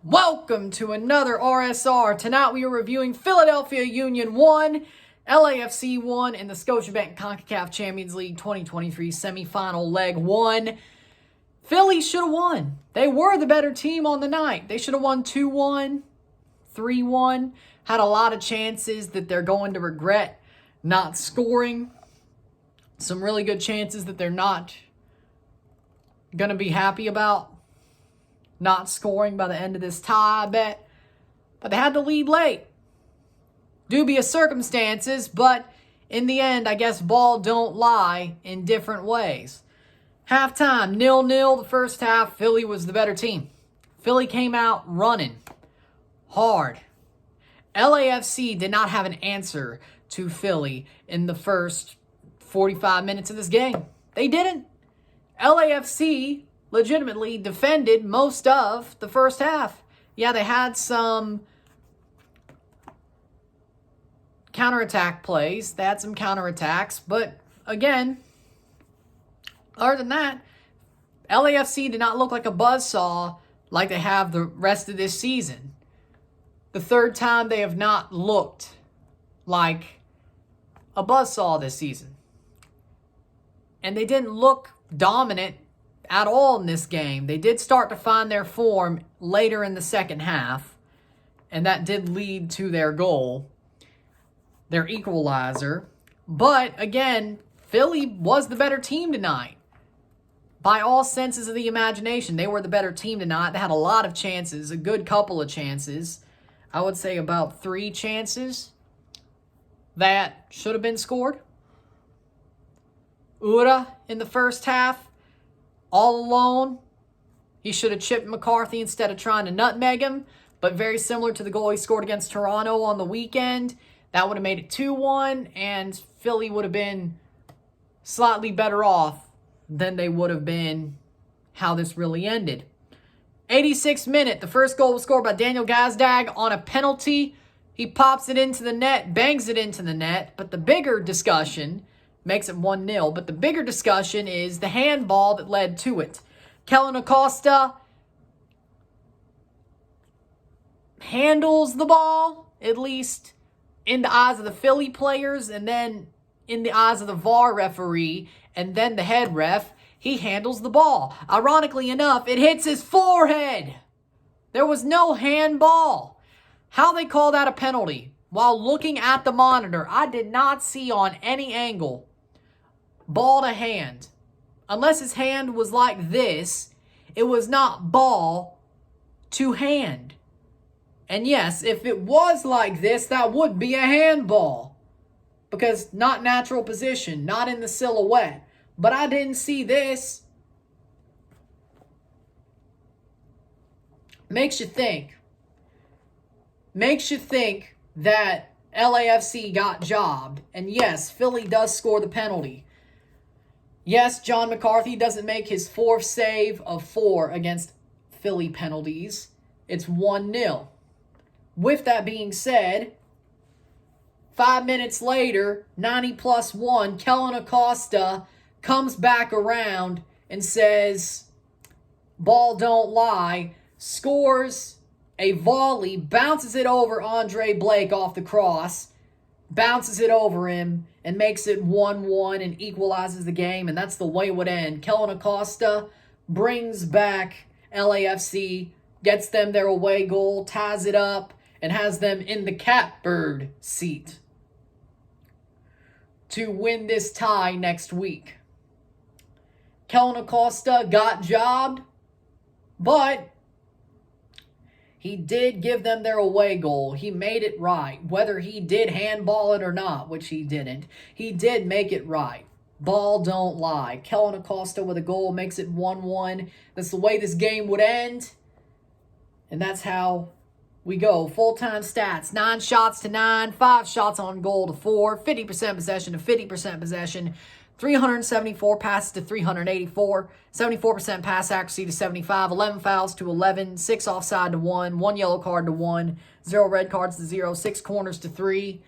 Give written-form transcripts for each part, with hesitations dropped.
Welcome to another RSR. Tonight we are reviewing Philadelphia Union 1, LAFC 1, and the Scotiabank Concacaf Champions League 2023 semifinal leg 1. Philly should have won. They were the better team on the night. They should have won 2-1, 3-1. Had a lot of chances that they're going to regret not scoring. Some really good chances that they're not going to be happy about not scoring by the end of this tie, I bet. But they had the lead late. Dubious circumstances, but in the end, I guess ball don't lie in different ways. Halftime, 0-0 the first half. Philly was the better team. Philly came out running hard. LAFC did not have an answer to Philly in the first 45 minutes of this game. They didn't. LAFC legitimately defended most of the first half. Yeah, they had some counterattack plays. They had some counterattacks. But again, other than that, LAFC did not look like a buzzsaw like they have the rest of this season. The third time they have not looked like a buzzsaw this season. And they didn't look dominant at all in this game. They did start to find their form later in the second half, and that did lead to their goal, their equalizer. But again, Philly was the better team tonight. By all senses of the imagination, they were the better team tonight. They had a lot of chances, a good couple of chances. I would say about 3 chances that should have been scored. Ura in the first half, all alone. He should have chipped McCarthy instead of trying to nutmeg him. But very similar to the goal he scored against Toronto on the weekend. That would have made it 2-1. And Philly would have been slightly better off than they would have been how this really ended. 86th minute. The first goal was scored by Daniel Gazdag on a penalty. He pops it into the net. Bangs it into the net. But the bigger discussion makes it 1-0. But the bigger discussion is the handball that led to it. Kellyn Acosta handles the ball, at least in the eyes of the Philly players, and then in the eyes of the VAR referee, and then the head ref. He handles the ball. Ironically enough, it hits his forehead. There was no handball. How they call that a penalty? While looking at the monitor, I did not see on any angle ball to hand. Unless his hand was like this, it was not ball to hand. And yes, if it was like this, that would be a handball. Because not natural position, not in the silhouette. But I didn't see this. Makes you think. Makes you think that LAFC got jobbed. And yes, Philly does score the penalty. Yes, John McCarthy doesn't make his 4th save of 4 against Philly penalties. It's 1-0. With that being said, 5 minutes later, 90+1, Kellyn Acosta comes back around and says, ball don't lie, scores a volley, bounces it over Andre Blake off the cross, bounces it over him, and makes it 1-1 and equalizes the game, and that's the way it would end. Kellyn Acosta brings back LAFC, gets them their away goal, ties it up, and has them in the catbird seat to win this tie next week. Kellyn Acosta got jobbed, but he did give them their away goal. He made it right. Whether he did handball it or not, which he didn't, he did make it right. Ball don't lie. Kellyn Acosta with a goal makes it 1-1. That's the way this game would end. And that's how we go. Full-time stats. 9 shots to 9. 5 shots on goal to 4. 50% possession to 50% possession. 374 passes to 384, 74% pass accuracy to 75, 11 fouls to 11, 6 offside to 1, 1 yellow card to 1, 0 red cards to 0, 6 corners to 3.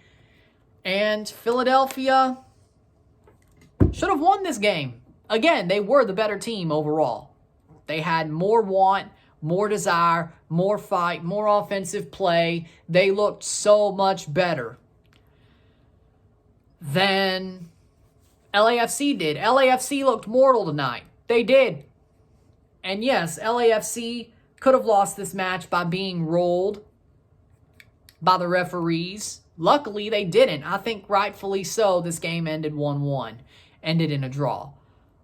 And Philadelphia should have won this game. Again, they were the better team overall. They had more want, more desire, more fight, more offensive play. They looked so much better than LAFC did. LAFC looked mortal tonight. They did. And yes, LAFC could have lost this match by being rolled by the referees. Luckily, they didn't. I think rightfully so, this game ended 1-1. Ended in a draw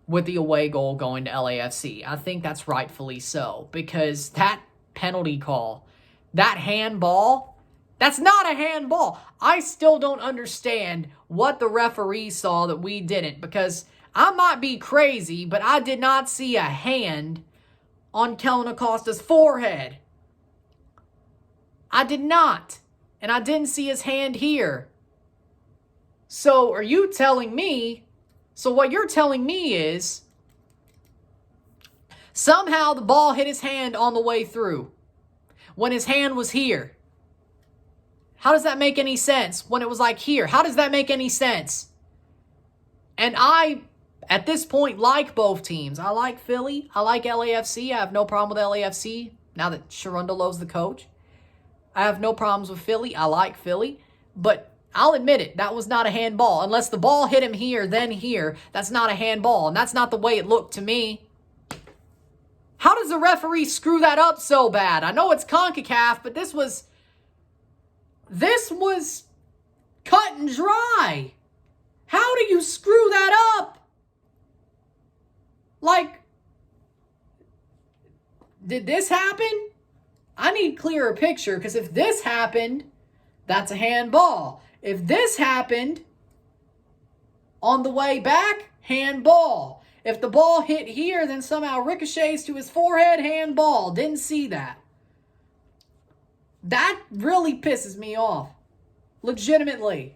with the away goal going to LAFC. I think that's rightfully so, because that penalty call, that handball, that's not a handball. I still don't understand what the referee saw that we didn't, because I might be crazy, but I did not see a hand on Kellen Acosta's forehead. I did not. And I didn't see his hand here. So are you telling me, so what you're telling me is somehow the ball hit his hand on the way through when his hand was here. How does that make any sense when it was like here? How does that make any sense? And I, at this point, like both teams. I like Philly. I like LAFC. I have no problem with LAFC now that Sharundalov's the coach. I have no problems with Philly. I like Philly. But I'll admit it, that was not a handball. Unless the ball hit him here, then here, that's not a handball. And that's not the way it looked to me. How does the referee screw that up so bad? I know it's Concacaf, but this was cut and dry. How do you screw that up? Like, did this happen? I need clearer picture, because if this happened, that's a handball. If this happened on the way back, handball. If the ball hit here, then somehow ricochets to his forehead, handball. Didn't see that. That really pisses me off. Legitimately.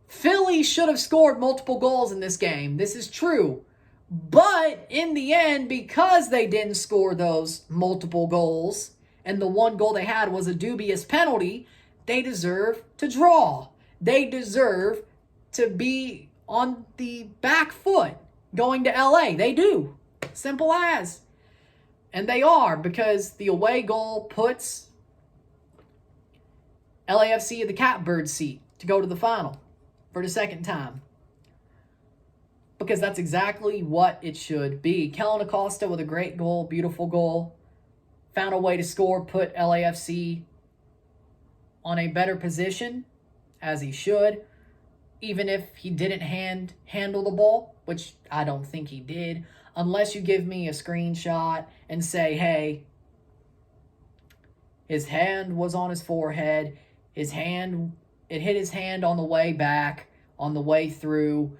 Philly should have scored multiple goals in this game. This is true. But in the end, because they didn't score those multiple goals, and the one goal they had was a dubious penalty, they deserve to draw. They deserve to be on the back foot going to LA. They do. Simple as. And they are, because the away goal puts LAFC in the catbird seat to go to the final for the second time. Because that's exactly what it should be. Kellen Acosta with a great goal, beautiful goal. Found a way to score, put LAFC on a better position, as he should. Even if he didn't handle the ball, which I don't think he did. Unless you give me a screenshot and say, hey, his hand was on his forehead. It hit his hand on the way back, on the way through.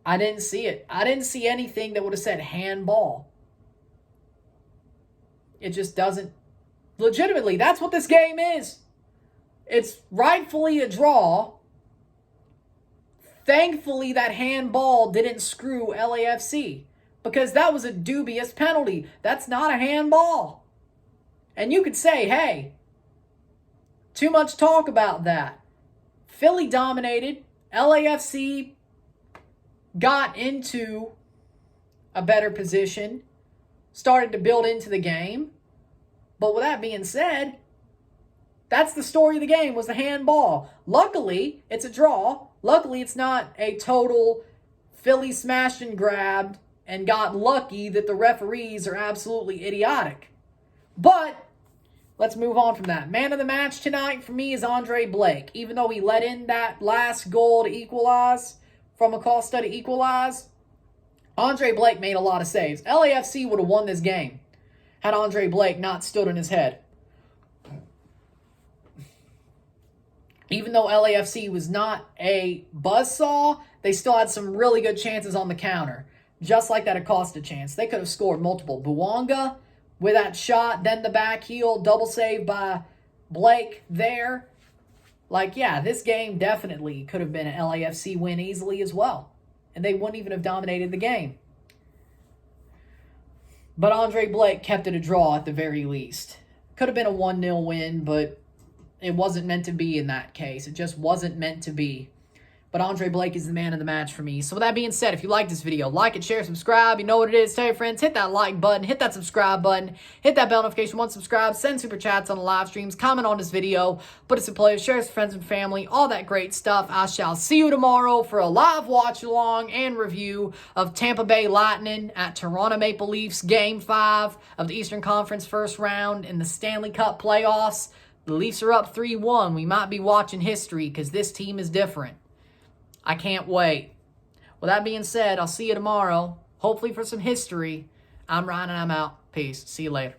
I didn't see it. I didn't see anything that would have said handball. It just doesn't. Legitimately, that's what this game is. It's rightfully a draw. Thankfully, that handball didn't screw LAFC, because that was a dubious penalty. That's not a handball. And you could say, hey, too much talk about that. Philly dominated. LAFC got into a better position, started to build into the game. But with that being said, that's the story of the game, was the handball. Luckily, it's a draw. Luckily, it's not a total Philly smashed and grabbed and got lucky that the referees are absolutely idiotic. But let's move on from that. Man of the match tonight for me is Andre Blake. Even though he let in that last goal to equalize, from Acosta to equalize, Andre Blake made a lot of saves. LAFC would have won this game had Andre Blake not stood on his head. Even though LAFC was not a buzzsaw, they still had some really good chances on the counter. Just like that Acosta chance. They could have scored multiple. Buwanga with that shot, then the back heel, double save by Blake there. Like, yeah, this game definitely could have been an LAFC win easily as well. And they wouldn't even have dominated the game. But Andre Blake kept it a draw at the very least. Could have been a 1-0 win, but it wasn't meant to be in that case. It just wasn't meant to be. but Andre Blake is the man of the match for me. So with that being said, if you like this video, like it, share, subscribe. You know what it is. Tell your friends. Hit that like button. Hit that subscribe button. Hit that bell notification once subscribed. Send super chats on the live streams. Comment on this video. Put us in play. Share with friends and family. All that great stuff. I shall see you tomorrow for a live watch along and review of Tampa Bay Lightning at Toronto Maple Leafs Game 5 of the Eastern Conference first round in the Stanley Cup playoffs. The Leafs are up 3-1. We might be watching history because this team is different. I can't wait. With that being said, I'll see you tomorrow, hopefully for some history. I'm Ryan and I'm out. Peace. See you later.